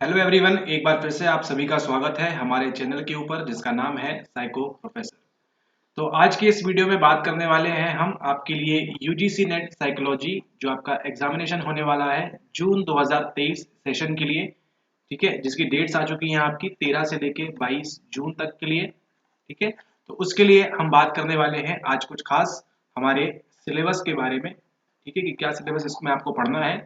Hello everyone, एक बार फिर से आप सभी का स्वागत है हमारे चैनल के ऊपर जिसका नाम है साइको प्रोफेसर। तो आज के इस वीडियो में बात करने वाले हैं हम आपके लिए यूजीसी नेट साइकोलॉजी जो आपका एग्जामिनेशन होने वाला है जून 2023 सेशन के लिए। ठीक है, जिसकी डेट्स आ चुकी हैं आपकी 13 से लेके 22 जून तक के लिए। ठीक है, तो उसके लिए हम बात करने वाले हैं आज कुछ खास हमारे सिलेबस के बारे में। ठीक है, कि क्या सिलेबस इसमें आपको पढ़ना है।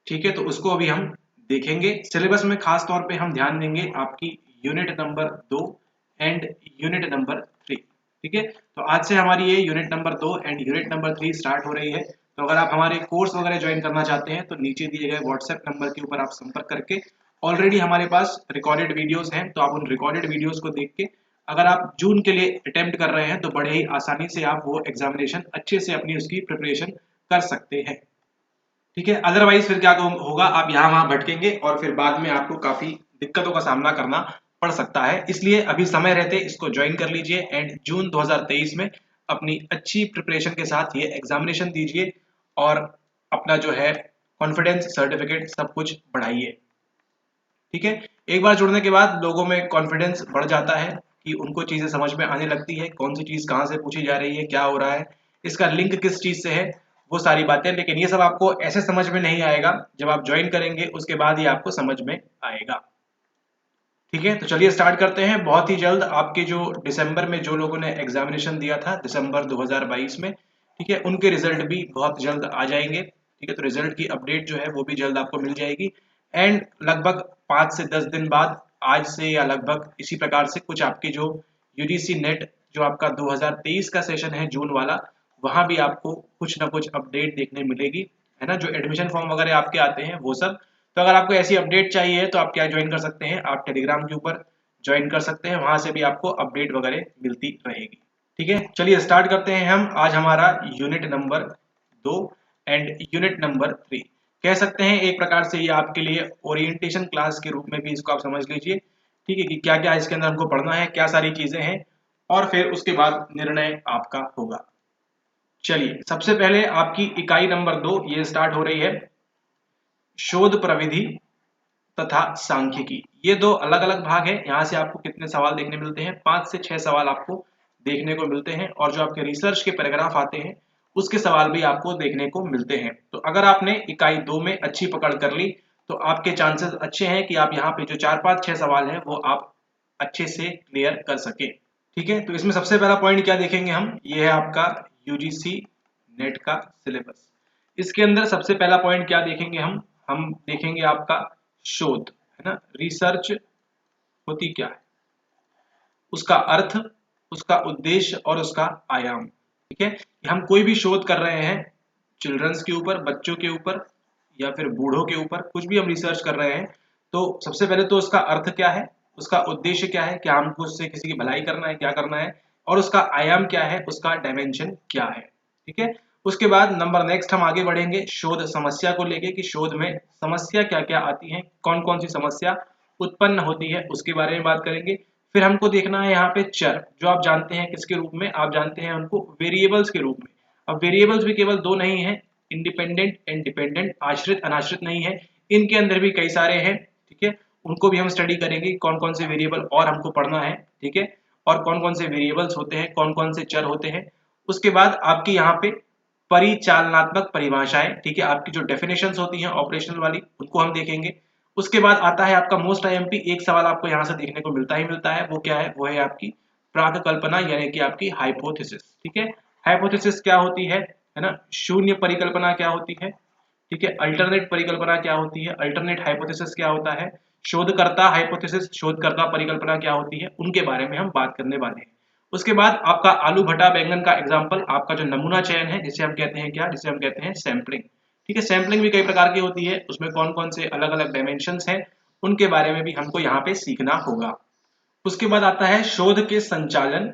ठीक है, तो उसको अभी हम देखेंगे। सिलेबस में खास तौर पे हम ध्यान देंगे आपकी unit number 2 and unit number 3। ठीक है, तो आज से हमारी ये unit number 2 and unit number 3 start हो रही है। तो अगर आप हमारे कोर्स वगैरह ज्वाइन करना चाहते हैं तो नीचे दिए गए व्हाट्सएप नंबर के ऊपर आप संपर्क करके, ऑलरेडी हमारे पास रिकॉर्डेड वीडियोस हैं तो आप उन रिकॉर्डेड वीडियोस को देख के अगर आप जून के लिए अटेम्प्ट कर रहे हैं तो बड़े ही आसानी से आप वो एग्जामिनेशन अच्छे से अपनी उसकी प्रिपरेशन कर सकते हैं। ठीक है, अदरवाइज फिर क्या होगा, आप यहाँ वहां भटकेंगे और फिर बाद में आपको काफी दिक्कतों का सामना करना पड़ सकता है। इसलिए अभी समय रहते इसको ज्वाइन कर लीजिए एंड जून 2023 में अपनी अच्छी प्रिपरेशन के साथ ये एग्जामिनेशन दीजिए और अपना जो है कॉन्फिडेंस सर्टिफिकेट सब कुछ बढ़ाइए। ठीक है, एक बार जुड़ने के बाद लोगों में कॉन्फिडेंस बढ़ जाता है कि उनको चीजें समझ में आने लगती है, कौन सी चीज कहाँ से पूछी जा रही है, क्या हो रहा है, इसका लिंक किस चीज से है, वो सारी बातें। लेकिन ये सब आपको ऐसे समझ में नहीं आएगा, जब आप ज्वाइन करेंगे उसके बाद ही आपको समझ में आएगा। ठीक है, तो चलिए स्टार्ट करते हैं। बहुत ही जल्द आपके जो दिसंबर में जो लोगों ने एग्जामिनेशन दिया था दिसंबर 2022 में, ठीक है, उनके रिजल्ट भी बहुत जल्द आ जाएंगे। ठीक है, तो रिजल्ट की अपडेट जो है वो भी जल्द आपको मिल जाएगी एंड लगभग 5 से 10 दिन बाद आज से या लगभग इसी प्रकार से कुछ आपके जो यूजीसी नेट जो आपका 2023 का सेशन है जून वाला, वहां भी आपको कुछ ना कुछ अपडेट देखने मिलेगी, है ना। जो एडमिशन फॉर्म वगैरह आपके आते हैं वो सब। तो अगर आपको ऐसी अपडेट चाहिए तो आप क्या ज्वाइन कर सकते हैं, आप टेलीग्राम के ऊपर ज्वाइन कर सकते हैं, वहां से भी आपको अपडेट वगैरह मिलती रहेगी। ठीक है, चलिए स्टार्ट करते हैं हम। आज हमारा unit number 2 and unit number 3 कह सकते हैं एक प्रकार से ये आपके लिए ओरिएंटेशन क्लास के रूप में भी इसको आप समझ लीजिए। ठीक है, कि क्या क्या इसके अंदर हमको पढ़ना है, क्या सारी चीजें हैं, और फिर उसके बाद निर्णय आपका होगा। चलिए सबसे पहले आपकी इकाई नंबर 2 ये स्टार्ट हो रही है, शोध प्रविधि तथा सांख्यिकी। ये दो अलग अलग भाग है। यहाँ से आपको कितने सवाल देखने मिलते हैं, 5 से 6 सवाल आपको देखने को मिलते हैं और जो आपके रिसर्च के पैराग्राफ आते हैं उसके सवाल भी आपको देखने को मिलते हैं। तो अगर आपने इकाई 2 में अच्छी पकड़ कर ली तो आपके चांसेस अच्छे हैं कि आप यहाँ पे जो 4 5 6 सवाल हैं वो आप अच्छे से क्लियर कर सके। ठीक है, तो इसमें सबसे पहला पॉइंट क्या देखेंगे हम, ये है आपका यूजीसी नेट का सिलेबस। इसके अंदर सबसे पहला पॉइंट क्या देखेंगे हम देखेंगे आपका शोध, है ना। रिसर्च होती क्या है, उसका अर्थ, उसका उद्देश्य और उसका आयाम। ठीक है, कि हम कोई भी शोध कर रहे हैं चिल्ड्रंस के ऊपर, बच्चों के ऊपर या फिर बूढ़ों के ऊपर, कुछ भी हम रिसर्च कर रहे हैं तो सबसे पहले तो उसका अर्थ क्या है, उसका उद्देश्य क्या है, क्या हमको उससे किसी की भलाई करना है, क्या करना है, और उसका आयाम क्या है, उसका डायमेंशन क्या है। ठीक है, उसके बाद नंबर नेक्स्ट हम आगे बढ़ेंगे शोध समस्या को लेके, कि शोध में समस्या क्या क्या आती है, कौन कौन सी समस्या उत्पन्न होती है उसके बारे में बात करेंगे। फिर हमको देखना है यहाँ पे चर, जो आप जानते हैं किसके रूप में, आप जानते हैं उनको वेरिएबल्स के रूप में। अब वेरिएबल्स भी केवल दो नहीं है, इंडिपेंडेंट एंड डिपेंडेंट, आश्रित अनाश्रित नहीं है, इनके अंदर भी कई सारे हैं। ठीक है, उनको भी हम स्टडी करेंगे, कौन कौन से वेरिएबल और हमको पढ़ना है। ठीक है, और कौन कौन से वेरिएबल्स होते हैं, कौन कौन से चर होते हैं। उसके बाद आपकी यहाँ पे परिचालनात्मक परिभाषाएं, ठीक है, आपकी जो डेफिनेशंस होती हैं ऑपरेशनल वाली, उनको हम देखेंगे। उसके बाद आता है आपका मोस्ट आईएमपी, एक सवाल आपको यहाँ से देखने को मिलता ही मिलता है, वो क्या है, वो है आपकी प्राक कल्पना यानी कि आपकी हाइपोथेसिस। ठीक है, हाइपोथेसिस क्या होती है ना, शून्य परिकल्पना क्या होती है, ठीक है, अल्टरनेट परिकल्पना क्या होती है, अल्टरनेट हाइपोथेसिस क्या होता है, शोधकर्ता हाइपोथेसिस, शोधकर्ता परिकल्पना क्या होती है, उनके बारे में हम बात करने वाले हैं। उसके बाद आपका आलू भटा बैंगन का एग्जाम्पल, आपका जो नमूना चयन है जिसे हम कहते हैं क्या, जिसे हम कहते हैं सैंपलिंग। ठीक है, सैंपलिंग भी कई प्रकार की होती है, उसमें कौन कौन से अलग अलग डायमेंशंस हैं उनके बारे में भी हमको यहाँ पे सीखना होगा। उसके बाद आता है शोध के संचालन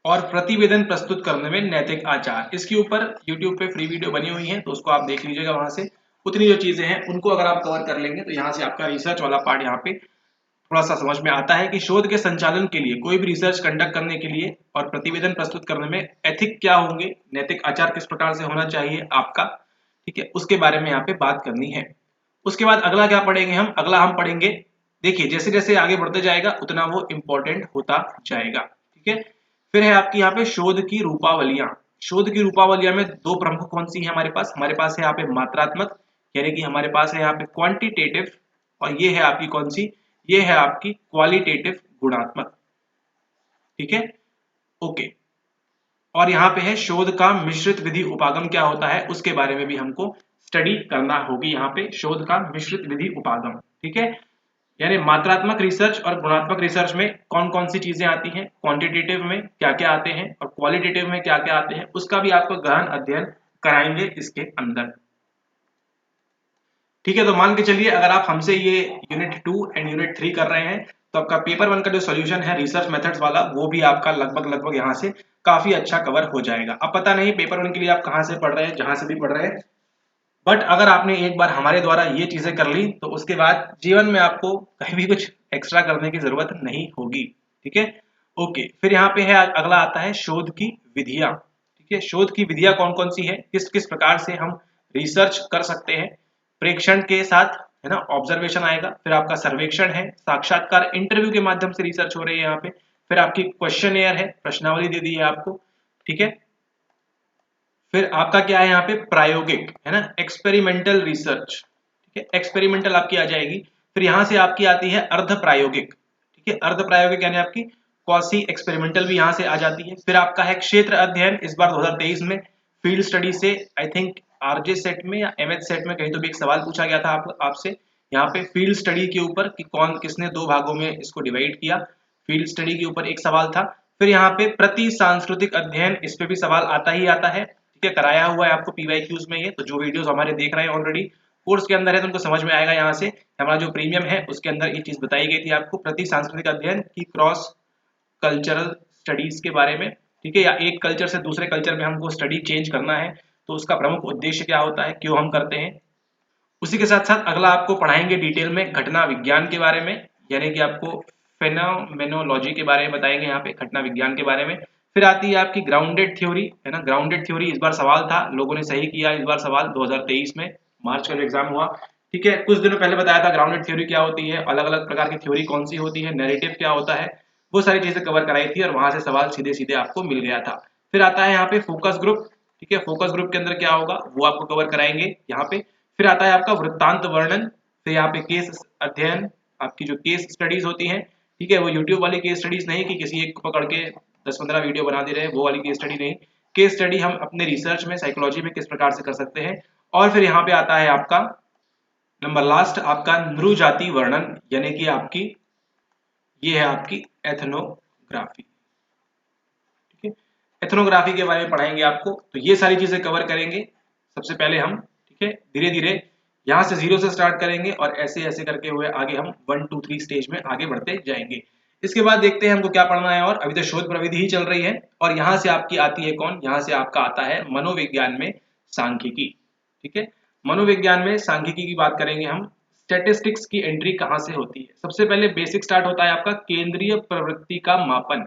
और प्रतिवेदन प्रस्तुत करने में नैतिक आचार। इसके ऊपर YouTube पे फ्री वीडियो बनी हुई है तो उसको आप देख लीजिएगा, वहां से उतनी जो चीजें हैं उनको अगर आप कवर कर लेंगे तो यहाँ से आपका रिसर्च वाला पार्ट यहाँ पे थोड़ा सा समझ में आता है कि शोध के संचालन के लिए, कोई भी रिसर्च कंडक्ट करने के लिए और प्रतिवेदन प्रस्तुत करने में एथिक क्या होंगे, नैतिक आचार किस प्रकार से होना चाहिए आपका। ठीक है, उसके बारे में यहाँ पे बात करनी है। उसके बाद अगला क्या पढ़ेंगे हम, अगला हम पढ़ेंगे, देखिए जैसे जैसे आगे बढ़ते जाएगा उतना वो इंपॉर्टेंट होता जाएगा, ठीक है। फिर है आपकी यहाँ पे शोध की रूपावलियां। शोध की रूपावलियां में दो प्रमुख कौन सी है हमारे पास है यहाँ पे मात्रात्मक, यानी कि हमारे पास है यहाँ पे क्वांटिटेटिव, और ये है आपकी कौन सी, ये है आपकी क्वालिटेटिव, गुणात्मक, ठीक है, ओके। और यहाँ पे है शोध का मिश्रित विधि उपागम क्या होता है, उसके बारे में भी हमको स्टडी करना होगी, यहाँ पे शोध का मिश्रित विधि उपागम, ठीक है। यानी मात्रात्मक रिसर्च और गुणात्मक रिसर्च में कौन कौन सी चीजें आती हैं, क्वांटिटेटिव में क्या क्या आते हैं और क्वालिटेटिव में क्या क्या आते हैं, उसका भी आपको गहन अध्ययन कराएंगे इसके अंदर, ठीक है। तो मान के चलिए अगर आप हमसे ये यूनिट 2 एंड यूनिट 3 कर रहे हैं तो आपका पेपर 1 का जो सॉल्यूशन है रिसर्च मेथड्स वाला, वो भी आपका लगभग यहाँ से काफी अच्छा कवर हो जाएगा। अब पता नहीं पेपर 1 के लिए आप कहाँ से पढ़ रहे हैं, जहां से भी पढ़ रहे हैं, बट अगर आपने एक बार हमारे द्वारा ये चीजें कर ली तो उसके बाद जीवन में आपको कहीं भी कुछ एक्स्ट्रा करने की जरूरत नहीं होगी, ठीक है, ओके। फिर यहाँ पे है अगला आता है शोध की विधियां, ठीक है। शोध की विधियां कौन कौन सी है, किस किस प्रकार से हम रिसर्च कर सकते हैं, प्रेक्षण के साथ, है ना, ऑब्जर्वेशन आएगा, फिर आपका सर्वेक्षण है, साक्षात्कार इंटरव्यू के माध्यम से रिसर्च हो रही है यहाँ पे, फिर आपकी क्वेश्चनेयर है, प्रश्नावली दे दी है आपको, ठीक है। फिर आपका क्या है यहाँ पे प्रायोगिक, है ना, एक्सपेरिमेंटल रिसर्च, ठीक है, एक्सपेरिमेंटल आपकी आ जाएगी। फिर यहाँ से आपकी आती है अर्ध प्रायोगिक, ठीक है, अर्ध प्रायोगिक यानी आपकी क्वासी एक्सपेरिमेंटल भी यहाँ से आ जाती है। फिर आपका है क्षेत्र अध्ययन, इस बार 2023 में फील्ड स्टडी से आई थिंक आरजे सेट में या एमएच सेट में कहीं तो भी एक सवाल पूछा गया था आपसे यहाँ पे फील्ड स्टडी के ऊपर कि कौन किसने दो भागों में इसको डिवाइड किया, फील्ड स्टडी के ऊपर एक सवाल था। फिर यहाँ पे प्रति सांस्कृतिक अध्ययन, इस पे भी सवाल आता ही आता है, ठीक है, कराया हुआ है आपको पीवाईक्यूज में ये, तो जो वीडियोस हमारे देख रहे हैं ऑलरेडी कोर्स के अंदर है तो उनको समझ में आएगा। यहाँ से हमारा जो प्रीमियम है उसके अंदर ये चीज बताई गई थी आपको, प्रति सांस्कृतिक अध्ययन की क्रॉस कल्चरल स्टडीज के बारे में, ठीक है, या एक कल्चर से दूसरे कल्चर में हमको स्टडी चेंज करना है तो उसका प्रमुख उद्देश्य क्या होता है, क्यों हम करते हैं। उसी के साथ साथ अगला आपको पढ़ाएंगे डिटेल में घटना विज्ञान के बारे में, यानी कि आपको फेनोमेनोलॉजी के बारे में बताएंगे यहाँ पे, घटना विज्ञान के बारे में। फिर आती है आपकी ग्राउंडेड थ्योरी, है ना, ग्राउंडेड थ्योरी इस बार सवाल था, लोगों ने सही किया इस बार सवाल 2023 में मार्च का जो एग्जाम हुआ, ठीक है। कुछ दिनों पहले बताया था ग्राउंडेड थ्योरी क्या होती है, अलग अलग प्रकार की थ्योरी कौन सी होती है, नैरेटिव क्या होता है, वो सारी चीजें कवर कराई थी और वहां से सवाल सीधे सीधे आपको मिल गया था। फिर आता है यहाँ पे फोकस ग्रुप, ठीक है, फोकस ग्रुप के अंदर क्या होगा वो आपको कवर कराएंगे यहाँ पे। फिर आता है आपका वृत्तांत वर्णन, फिर यहाँ पे केस अध्ययन, आपकी जो केस स्टडीज होती हैं, ठीक है, वो यूट्यूब वाली केस स्टडीज नहीं कि किसी एक को पकड़ के 10-15 वीडियो बना दे रहे हैं, वो वाली केस स्टडी नहीं, केस स्टडी हम अपने रिसर्च में साइकोलॉजी में किस प्रकार से कर सकते हैं। और फिर यहाँ पे आता है आपका नंबर लास्ट आपका नृजाति वर्णन, यानी कि आपकी ये है आपकी एथनोग्राफी, ठीक है, एथनोग्राफी के बारे में पढ़ाएंगे आपको। तो ये सारी चीजें कवर करेंगे सबसे पहले हम, ठीक है, धीरे धीरे यहाँ से 0 से स्टार्ट करेंगे और ऐसे ऐसे करके हुए आगे हम 1 2 3 स्टेज में आगे बढ़ते जाएंगे। इसके बाद देखते हैं हमको क्या पढ़ना है, और अभी तो शोध प्रविधि ही चल रही है। और यहाँ से आपकी आती है कौन, यहाँ से आपका आता है मनोविज्ञान में सांख्यिकी, ठीक है, मनोविज्ञान में सांख्यिकी की बात करेंगे हम। स्टैटिस्टिक्स की एंट्री कहाँ से होती है, सबसे पहले बेसिक स्टार्ट होता है आपका केंद्रीय प्रवृत्ति का मापन,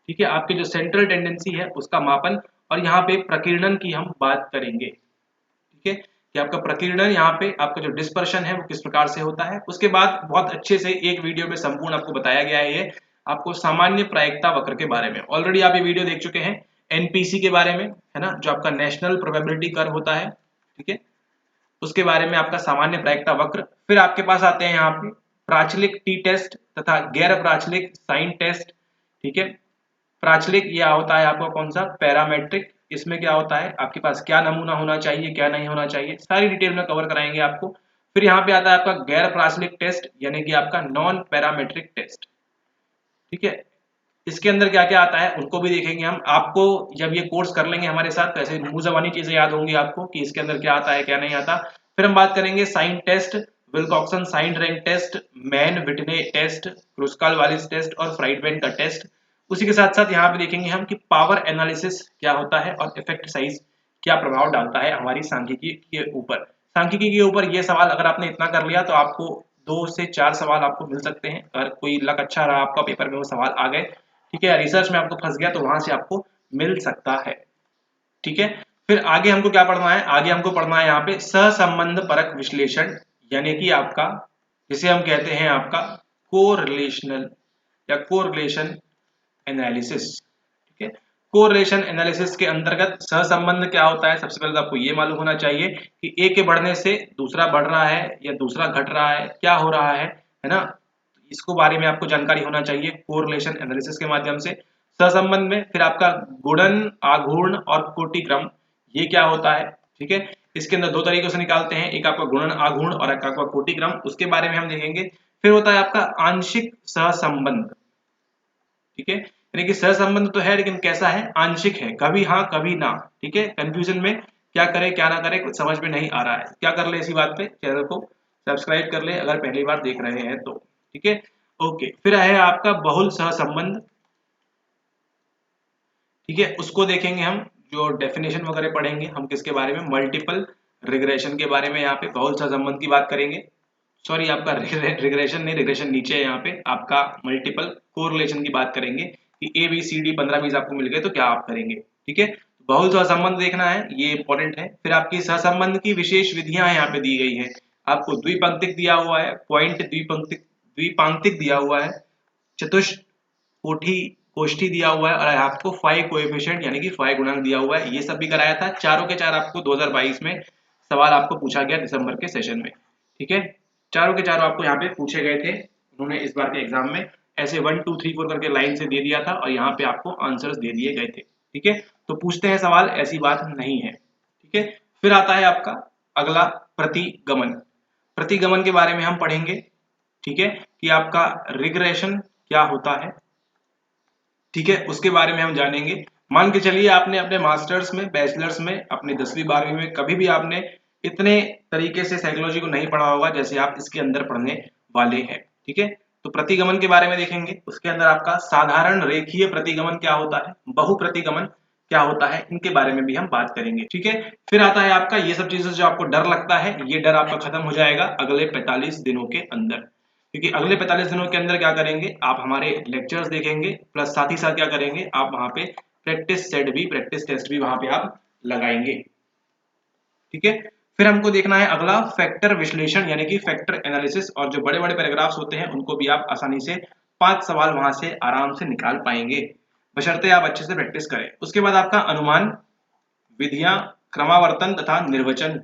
ठीक है, आपके जो सेंट्रल टेंडेंसी है उसका मापन, और यहाँ पे प्रकीर्णन की हम बात करेंगे, ठीक है, कि आपका प्रकीर्णन यहाँ पे आपका जो डिस्पर्शन है वो किस प्रकार से होता है। उसके बाद बहुत अच्छे से एक वीडियो में संपूर्ण आपको बताया गया है ये आपको सामान्य प्रायिकता वक्र के बारे में, ऑलरेडी आप ये वीडियो देख चुके हैं, एनपीसी के बारे में, है ना, जो आपका नेशनल प्रोबेबिलिटी कर्व होता है, ठीक है, उसके बारे में आपका सामान्य प्रायिकता वक्र। फिर आपके पास आते हैं यहाँ पे प्राचलिक टी टेस्ट तथा गैर प्राचलिक साइन टेस्ट, ठीक है, प्राचलिक यह होता है आपका कौन सा पैरामेट्रिक, इसमें क्या होता है आपके पास क्या नमूना होना चाहिए क्या नहीं होना चाहिए, सारी डिटेल में कवर कराएंगे आपको। फिर यहाँ पे आता है आपका गैर प्राचलिक टेस्ट, यानी कि आपका नॉन पैरामेट्रिक टेस्ट, ठीक है, इसके अंदर क्या क्या आता है उनको भी देखेंगे हम। आपको जब ये कोर्स कर लेंगे हमारे साथ तो ऐसे मुंह जबानी चीजें याद होंगी आपको कि इसके अंदर क्या आता है क्या नहीं आता। फिर हम बात करेंगे sign test, Wilcoxon sign rank test, Mann Whitney test, Kruskal Wallis test और फ्राइडमैन का टेस्ट। उसी के साथ साथ यहाँ पे देखेंगे हम कि पावर एनालिसिस क्या होता है और इफेक्ट साइज क्या प्रभाव डालता है हमारी सांख्यिकी के ऊपर। सांख्यिकी के ऊपर ये सवाल अगर आपने इतना कर लिया तो आपको 2 से 4 सवाल आपको मिल सकते हैं, अगर कोई लक अच्छा रहा आपका पेपर में वो सवाल आ गए, ठीक है, रिसर्च में आपको फंस गया तो वहां से आपको मिल सकता है, ठीक है। फिर आगे हमको क्या पढ़ना है, आगे हमको पढ़ना है यहाँ पे सहसंबंध परक विश्लेषण, यानी कि आपका जिसे हम कहते हैं आपका कोरिलेशनल या कोरिलेशन एनालिसिस। ठीक है, कोरिलेशन एनालिसिस के अंतर्गत सहसंबंध क्या होता है, सबसे पहले तो आपको ये मालूम होना चाहिए कि ए के बढ़ने से दूसरा बढ़ रहा है या दूसरा घट रहा है, क्या हो रहा है ना, इसको बारे में आपको जानकारी होना चाहिए कोरिलेशन एनालिसिस के माध्यम से। सहसंबंध में फिर आपका गुणन, आघूर्ण और कोटिक्रम, ये क्या होता है, ठीक है, इसके अंदर दो तरीकों से निकालते हैं, एक आपका गुणन आघूर्ण और एक आपका कोटिक्रम, उसके बारे में हम देखेंगे। फिर होता है आपका आंशिक सहसंबंध। ठीक है, यानी कि सहसंबंध तो है लेकिन कैसा है, आंशिक है, कभी हाँ कभी ना। ठीक है, कंफ्यूजन में क्या करे क्या ना करे कुछ समझ में नहीं आ रहा है, क्या कर ले इसी बात पे चैनल को सब्सक्राइब कर ले अगर पहली बार देख रहे हैं तो। ठीक है, ओके, फिर है आपका बहुल सहसंबंध। ठीक है, उसको देखेंगे हम, जो डेफिनेशन वगैरह पढ़ेंगे हम किसके बारे में, मल्टीपल रिग्रेशन के बारे में, यहाँ पे बहुल सहसंबंध की बात करेंगे। सॉरी, आपका रिग्रेशन नहीं, रिग्रेशन नीचे है, यहाँ पे आपका मल्टीपल कोरिलेशन की बात करेंगे कि ए बी सी डी 15-20 आपको मिल गए तो क्या आप करेंगे। ठीक है, बहुल सहसंबंध देखना है, ये इंपॉर्टेंट है। फिर आपकी सहसंबंध की विशेष विधियां यहाँ पे दी गई है, आपको द्विपंक्तिक दिया हुआ है, पॉइंट द्विपंक्तिक द्विपांक्तिक दिया हुआ है, चतुष्ट कोठी कोष्ठी दिया हुआ है और आपको फाइव कोएफिशिएंट यानी कि फाइव गुणांक दिया हुआ है। ये सब भी कराया था, चारों के चार आपको 2022 में सवाल आपको पूछा गया दिसंबर के सेशन में। ठीक है, चारों के चारों आपको यहाँ पे पूछे गए थे, उन्होंने इस बार के एग्जाम में ऐसे 1 2 3 4 करके लाइन से दे दिया था और यहाँ पे आपको आंसर्स दे दिए गए थे। ठीक है, तो पूछते हैं सवाल, ऐसी बात नहीं है। ठीक है, फिर आता है आपका अगला प्रतिगमन। प्रतिगमन के बारे में हम पढ़ेंगे। ठीक है, कि आपका रिग्रेशन क्या होता है। ठीक है, उसके बारे में हम जानेंगे। मान के चलिए आपने अपने मास्टर्स में, बैचलर्स में, अपनी 10वीं 12वीं में कभी भी आपने इतने तरीके से साइकोलॉजी को नहीं पढ़ा होगा जैसे आप इसके अंदर पढ़ने वाले हैं। ठीक है, तो प्रतिगमन के बारे में देखेंगे, उसके अंदर आपका साधारण रेखीय प्रतिगमन क्या होता है, बहु प्रतिगमन क्या होता है, इनके बारे में भी हम बात करेंगे। ठीक है, फिर आता है आपका ये सब चीजों से जो आपको डर लगता है, ये डर आपका खत्म हो जाएगा अगले 45 दिनों के अंदर, क्योंकि अगले 45 दिनों के अंदर क्या करेंगे, आप हमारे लेक्चर्स देखेंगे प्लस साथ ही साथ क्या करेंगे, आप वहां पे प्रैक्टिस सेट भी, प्रैक्टिस टेस्ट भी वहां पे आप लगाएंगे। ठीक है, फिर हमको देखना है अगला फैक्टर विश्लेषण यानी कि फैक्टर एनालिसिस, और जो बड़े बड़े पैराग्राफ्स होते हैं उनको भी आप आसानी से 5 सवाल वहां से आराम से निकाल पाएंगे, बशर्ते आप अच्छे से प्रैक्टिस करें। उसके बाद आपका अनुमान, विधियां, क्रमावर्तन तथा निर्वचन।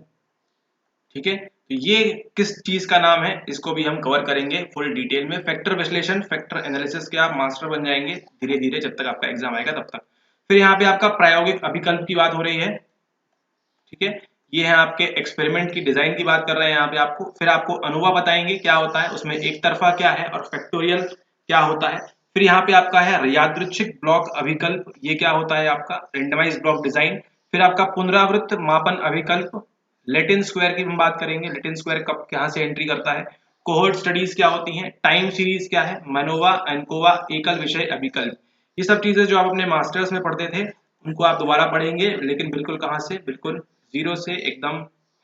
ठीक है, तो ये किस चीज का नाम है, इसको भी हम कवर करेंगे फुल डिटेल में। फैक्टर विश्लेषण, फैक्टर एनालिसिस के आप मास्टर बन जाएंगे धीरे धीरे, जब तक आपका एग्जाम आएगा तब तक। फिर यहाँ पे आपका प्रायोगिक अभिकल्प की बात हो रही है। ठीक है, ये है आपके एक्सपेरिमेंट की डिजाइन की बात कर रहे हैं यहाँ पे आपको। फिर आपको अनुभव बताएंगे क्या होता है, उसमें एक तरफा क्या है और फैक्टोरियल क्या होता है। फिर यहाँ पे आपका है यादृच्छिक ब्लॉक अभिकल्प, ये क्या होता है आपका रेंडमाइज ब्लॉक डिजाइन। फिर आपका पुनरावृत्त मापन अभिकल्प, लेटिन स्क्वायर की हम बात करेंगे, लेटिन स्क्वायर कब कहाँ से एंट्री करता है। कोहोर्ट स्टडीज क्या होती हैं, टाइम सीरीज क्या है, मनोवा एनकोवा एकल विषय अभिकल्प। ये सब चीजें जो आप अपने मास्टर्स में पढ़ते थे उनको आप दोबारा पढ़ेंगे, लेकिन बिल्कुल कहाँ से, बिल्कुल जीरो से एकदम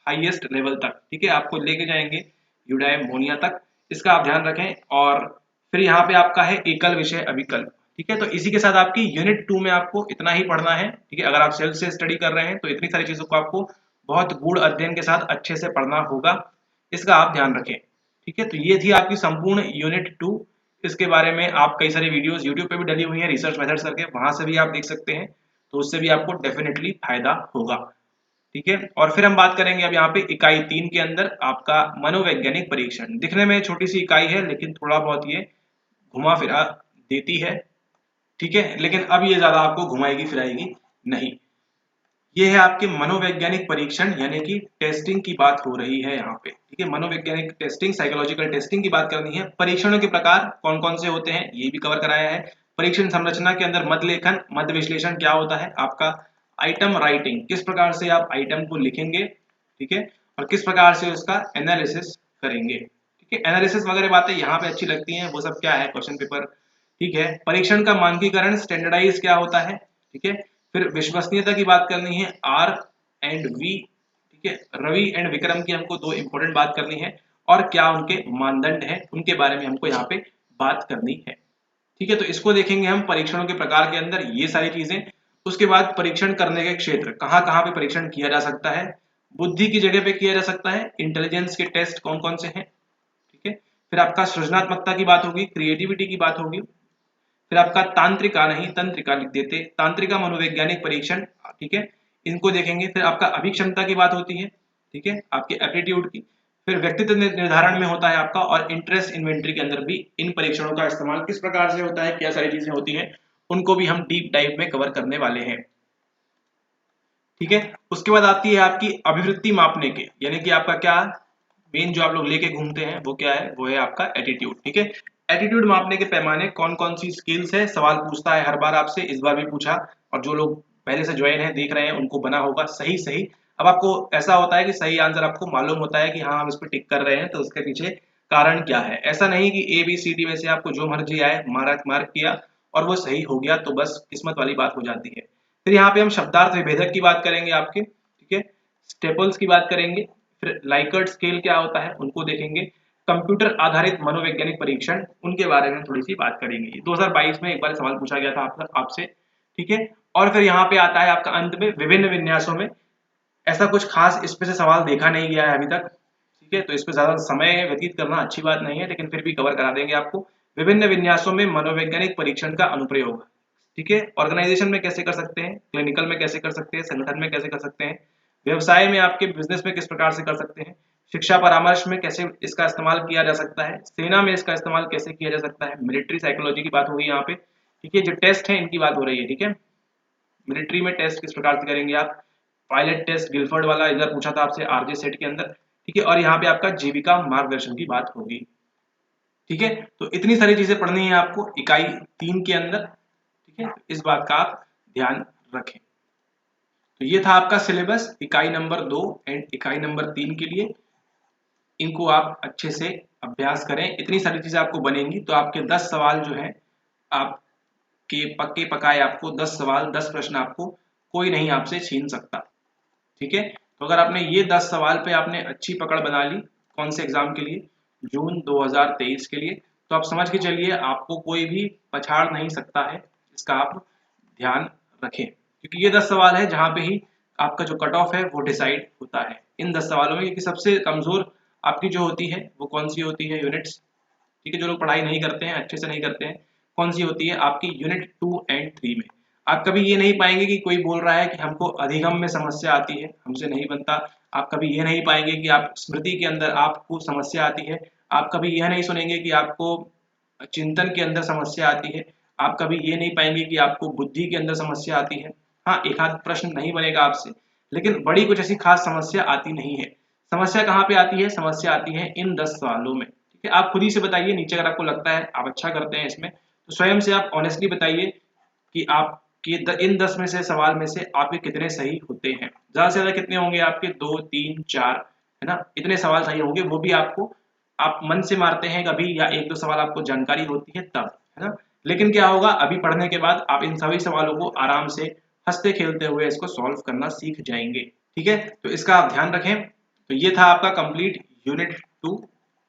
हाईएस्ट लेवल तक। ठीक है, आपको लेके जाएंगे यूडाइमोनिया तक, इसका आप ध्यान रखें। और फिर यहाँ पे आपका है एकल विषय अभिकल्प। ठीक है, तो इसी के साथ आपकी यूनिट 2 में आपको इतना ही पढ़ना है। ठीक है, अगर आप सेल्फ से स्टडी कर रहे हैं तो इतनी सारी चीजों को आपको बहुत गूढ़ अध्ययन के साथ अच्छे से पढ़ना होगा, इसका आप ध्यान रखें। ठीक है, तो ये थी आपकी संपूर्ण यूनिट 2। इसके बारे में आप कई सारी वीडियोस यूट्यूब पे भी डली हुई हैं रिसर्च मेथड्स करके, वहां से भी आप देख सकते हैं, तो उससे भी आपको डेफिनेटली फायदा होगा। ठीक है, और फिर हम बात करेंगे अब यहाँ पे इकाई 3 के अंदर आपका मनोवैज्ञानिक परीक्षण। दिखने में छोटी सी इकाई है लेकिन थोड़ा बहुत ये घुमा फिरा देती है। ठीक है, लेकिन अब ये ज्यादा आपको घुमाएगी फिराएगी नहीं। ये है आपके मनोवैज्ञानिक परीक्षण यानी कि टेस्टिंग की बात हो रही है यहाँ पे। ठीक है, मनोवैज्ञानिक टेस्टिंग, साइकोलॉजिकल टेस्टिंग की बात करनी है। परीक्षणों के प्रकार कौन कौन से होते हैं ये भी कवर कराया है। परीक्षण संरचना के अंदर मद लेखन, मद विश्लेषण क्या होता है, आपका आइटम राइटिंग, किस प्रकार से आप आइटम को लिखेंगे, ठीक है, और किस प्रकार से उसका एनालिसिस करेंगे। ठीक है, एनालिसिस वगैरह बातें यहाँ पे अच्छी लगती हैं, वो सब क्या है क्वेश्चन पेपर। ठीक है, परीक्षण का मानकीकरण, स्टैंडर्डाइज क्या होता है। ठीक है, फिर विश्वसनीयता की बात करनी है, आर एंड वी। ठीक है, रवि एंड विक्रम की हमको दो इंपॉर्टेंट बात करनी है, और क्या उनके मानदंड है उनके बारे में हमको यहाँ पे बात करनी है। ठीक है, तो इसको देखेंगे हम परीक्षणों के प्रकार के अंदर, ये सारी चीजें। उसके बाद परीक्षण करने के क्षेत्र, कहाँ कहाँ पे परीक्षण किया जा सकता है, बुद्धि की जगह पे किया जा सकता है। इंटेलिजेंस के टेस्ट कौन कौन से हैं, ठीक है। फिर आपका सृजनात्मकता की बात होगी, क्रिएटिविटी की बात होगी। फिर आपका तांत्रिका नहीं तंत्रिका लिख देते, तांत्रिका मनोवैज्ञानिक परीक्षण, ठीक है, इनको देखेंगे। फिर आपका अभिक्षमता की बात होती है, ठीक है, आपके एप्टीट्यूड की। फिर व्यक्तित्व निर्धारण में होता है आपका, और इंटरेस्ट इन्वेंटरी के अंदर भी इन परीक्षणों का इस्तेमाल किस प्रकार से होता है, क्या सारी चीजें होती हैं, उनको भी हम डीप डाइव में कवर करने वाले हैं, ठीक है। उसके बाद आती है आपकी अभिवृत्ति मापने के, यानी कि आपका क्या मेन जो आप लोग लेके घूमते हैं वो क्या है, वो है आपका एटीट्यूड, ठीक है। एटीट्यूड मापने के पैमाने कौन कौन सी स्किल्स है, सवाल पूछता है हर बार आपसे, इस बार भी पूछा, और जो लोग पहले से ज्वाइन है देख रहे हैं उनको बना होगा सही सही। अब आपको ऐसा होता है कि सही आंसर आपको मालूम होता है कि हाँ हम इस पर टिक कर रहे हैं, तो उसके पीछे कारण क्या है। ऐसा नहीं कि ए बी सी डी में से आपको जो मर्जी आए मार्क मार्क किया और वो सही हो गया तो बस किस्मत वाली बात हो जाती है। फिर यहाँ पे हम शब्दार्थ विभेदक की बात करेंगे आपके, ठीक है, स्टेपल्स की बात करेंगे। फिर लाइकर्ट स्केल क्या होता है उनको देखेंगे। कंप्यूटर आधारित मनोवैज्ञानिक परीक्षण, उनके बारे में थोड़ी सी बात करेंगे। 2022 में एक बार सवाल पूछा गया था आपसे, ठीक है। और फिर यहाँ पे आता है आपका अंत में विभिन्न विन्यासों में, ऐसा कुछ खास इस पे से सवाल देखा नहीं गया है अभी तक, ठीक है, तो इस पे ज्यादा समय व्यतीत करना अच्छी बात नहीं है, लेकिन फिर भी कवर करा देंगे आपको। विभिन्न विन्यासों में मनोवैज्ञानिक परीक्षण का अनुप्रयोग, ठीक है, ऑर्गेनाइजेशन में कैसे कर सकते हैं, क्लिनिकल में कैसे कर सकते हैं, संगठन में कैसे कर सकते हैं, व्यवसाय में आपके बिजनेस में किस प्रकार से कर सकते हैं, शिक्षा परामर्श में कैसे इसका इस्तेमाल किया जा सकता है, सेना में इसका इस्तेमाल कैसे किया जा सकता है, मिलिट्री साइकोलॉजी की बात होगी यहाँ पे, ठीक है। जो टेस्ट है इनकी बात हो रही है, ठीक है, मिलिट्री में टेस्ट किस प्रकार से करेंगे आप, पायलट टेस्ट गिलफोर्ड वाला इधर पूछा था आपसे आरजे सेट के अंदर, ठीक है। और यहाँ पे आपका जीविका मार्गदर्शन की बात होगी, ठीक है। तो इतनी सारी चीजें पढ़नी है आपको इकाई 3 के अंदर, ठीक है, तो इस बात का आप ध्यान रखें। तो ये था आपका सिलेबस इकाई नंबर 2 एंड इकाई नंबर 3 के लिए। इनको आप अच्छे से अभ्यास करें, इतनी सारी चीजें आपको बनेंगी तो आपके 10 सवाल जो है आपके पक्के पकाए, आपको 10 सवाल 10 प्रश्न आपको कोई नहीं आपसे छीन सकता, ठीक है। तो अगर आपने ये 10 सवाल पे आपने अच्छी पकड़ बना ली, कौन से एग्जाम के लिए, जून 2023 के लिए, तो आप समझ के चलिए आपको कोई भी पछाड़ नहीं सकता है, इसका आप ध्यान रखें, क्योंकि ये 10 सवाल है जहाँ पे ही आपका जो कट ऑफ है वो डिसाइड होता है इन 10 सवालों में। क्योंकि सबसे कमजोर आपकी जो होती है वो कौन सी होती है, यूनिट्स, ठीक है, जो लोग पढ़ाई नहीं करते हैं, अच्छे से नहीं करते हैं, कौन सी होती है आपकी यूनिट 2 एंड 3 में। आप कभी ये नहीं पाएंगे कि कोई बोल रहा है कि हमको अधिगम में समस्या आती है, हमसे नहीं बनता। आप कभी ये नहीं पाएंगे कि आप स्मृति के अंदर आपको समस्या आती है। आप कभी यह नहीं सुनेंगे कि आपको चिंतन के अंदर समस्या आती है। आप कभी ये नहीं पाएंगे कि आपको बुद्धि के अंदर समस्या आती है। हाँ, एक आध प्रश्न नहीं बनेगा आपसे, लेकिन बड़ी कुछ ऐसी खास समस्या आती नहीं है। समस्या कहाँ पे आती है, समस्या आती है इन 10 सवालों में, ठीक है। आप खुद ही से बताइए नीचे, अगर आपको लगता है आप अच्छा करते हैं इसमें तो स्वयं से आप ऑनेस्टली बताइए कि आपके इन 10 में से सवाल में से आपके कितने सही होते हैं। ज्यादा से ज्यादा कितने होंगे आपके, 2 3 4, है ना, इतने सवाल सही होंगे। वो भी आपको आप मन से मारते हैं कभी, या एक दो सवाल आपको जानकारी होती है तब, है ना। लेकिन क्या होगा, अभी पढ़ने के बाद आप इन सभी सवालों को आराम से हंसते खेलते हुए इसको सॉल्व करना सीख जाएंगे, ठीक है। तो इसका आप ध्यान रखें। तो ये था आपका कंप्लीट यूनिट 2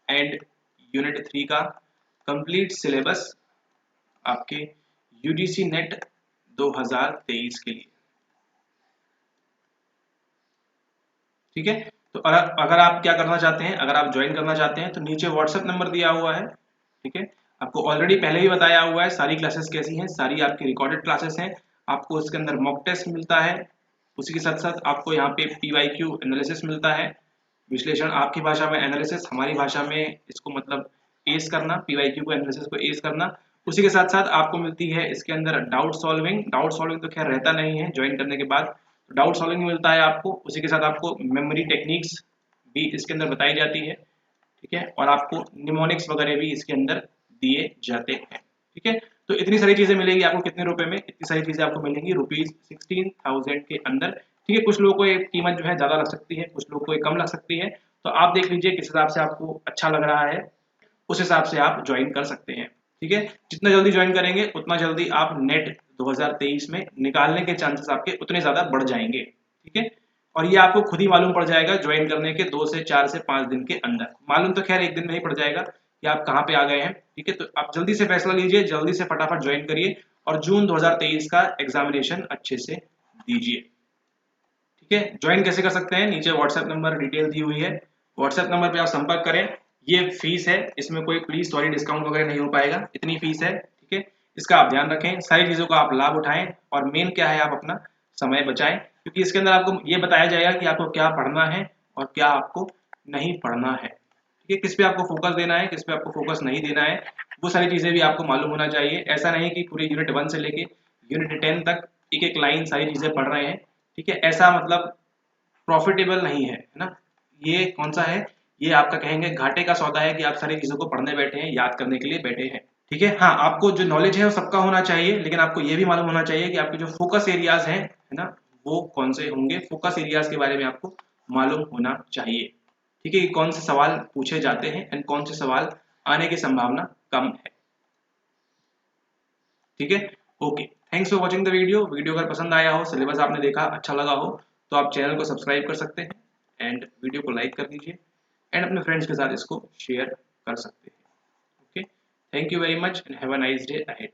एंड यूनिट 3 का कंप्लीट सिलेबस आपके यूजीसी नेट 2023 के लिए, ठीक है। तो अगर आप क्या करना चाहते हैं, अगर आप ज्वाइन करना चाहते हैं तो नीचे व्हाट्सएप नंबर दिया हुआ है, ठीक है। आपको ऑलरेडी पहले ही बताया हुआ है सारी क्लासेस कैसी हैं, सारी आपकी रिकॉर्डेड क्लासेस हैं। आपको इसके अंदर मॉक टेस्ट मिलता है, उसी के साथ साथ आपको यहाँ पे PYQ एनालिसिस मिलता है, विश्लेषण आपकी भाषा में, एनालिसिस हमारी भाषा में, इसको मतलब एस करना, PYQ को एनालिसिस को एस करना। उसी के साथ साथ आपको मिलती है इसके अंदर डाउट सॉल्विंग। डाउट सॉल्विंग तो खैर रहता नहीं है ज्वाइन करने के बाद, डाउट सॉल्विंग मिलता है आपको। उसी के साथ आपको मेमोरी टेक्निक्स भी इसके अंदर बताई जाती है, ठीक है, और आपको निमोनिक्स वगैरह भी इसके अंदर दिए जाते हैं, ठीक है। तो इतनी सारी चीजें मिलेंगी आपको कितने रुपए में, इतनी सारी चीजें आपको मिलेंगी ₹16,000 के अंदर, ठीक है। कुछ लोगों को ये कीमत जो है ज्यादा लग सकती है, कुछ लोगों को ये कम लग सकती है, तो आप देख लीजिए किस हिसाब से आपको अच्छा लग रहा है, उस हिसाब से आप ज्वाइन कर सकते हैं, ठीक है। जितना जल्दी ज्वाइन करेंगे उतना जल्दी आप नेट 2023 में निकालने के चांसेस आपके उतने ज्यादा बढ़ जाएंगे, ठीक है। और ये आपको खुद ही मालूम पड़ जाएगा ज्वाइन करने के 2 से 4 से 5 दिन के अंदर। मालूम तो खैर एक दिन में ही पड़ जाएगा कि आप कहाँ पे आ गए हैं, ठीक है। तो आप जल्दी से फैसला लीजिए, जल्दी से फटाफट ज्वाइन करिए और जून 2023 का एग्जामिनेशन अच्छे से दीजिए, ठीक है। ठीक है, ज्वाइन कैसे कर सकते हैं, नीचे व्हाट्सएप नंबर डिटेल दी हुई है, व्हाट्सएप नंबर पे आप संपर्क करें। ये फीस है, इसमें कोई प्लीज सॉरी डिस्काउंट वगैरह नहीं हो पाएगा, इतनी फीस है। ठीक है, इसका आप ध्यान रखें, सारी चीजों का आप लाभ उठाएं और मेन क्या है, आप अपना समय बचाएं, क्योंकि इसके अंदर आपको ये बताया जाएगा कि आपको क्या पढ़ना है और क्या आपको नहीं पढ़ना है। ठीक है, किस पे आपको फोकस देना है, किस पे आपको फोकस नहीं देना है, वो सारी चीजें भी आपको मालूम होना चाहिए। ऐसा नहीं कि पूरे यूनिट 1 से लेके यूनिट 10 तक एक एक लाइन सारी चीजें पढ़ रहे हैं। ठीक है, ऐसा मतलब प्रॉफिटेबल नहीं है ना। ये कौन सा है, ये आपका कहेंगे घाटे का सौदा है कि आप सारी चीजों को पढ़ने बैठे हैं, याद करने के लिए बैठे हैं। ठीक है, हाँ, आपको जो नॉलेज है वो सबका होना चाहिए, लेकिन आपको ये भी मालूम होना चाहिए कि आपके जो फोकस एरियाज हैं, है ना, वो कौन से होंगे। फोकस एरियाज के बारे में आपको मालूम होना चाहिए। ठीक है, कि कौन से सवाल पूछे जाते हैं एंड कौन से सवाल आने की संभावना कम है। ठीक है, okay, thanks for watching the video अगर पसंद आया हो, सिलेबस आपने देखा अच्छा लगा हो, तो आप चैनल को सब्सक्राइब कर सकते हैं एंड वीडियो को लाइक कर दीजिए एंड अपने फ्रेंड्स के साथ इसको शेयर कर सकते हैं। Okay, thank you very much and have a nice day ahead.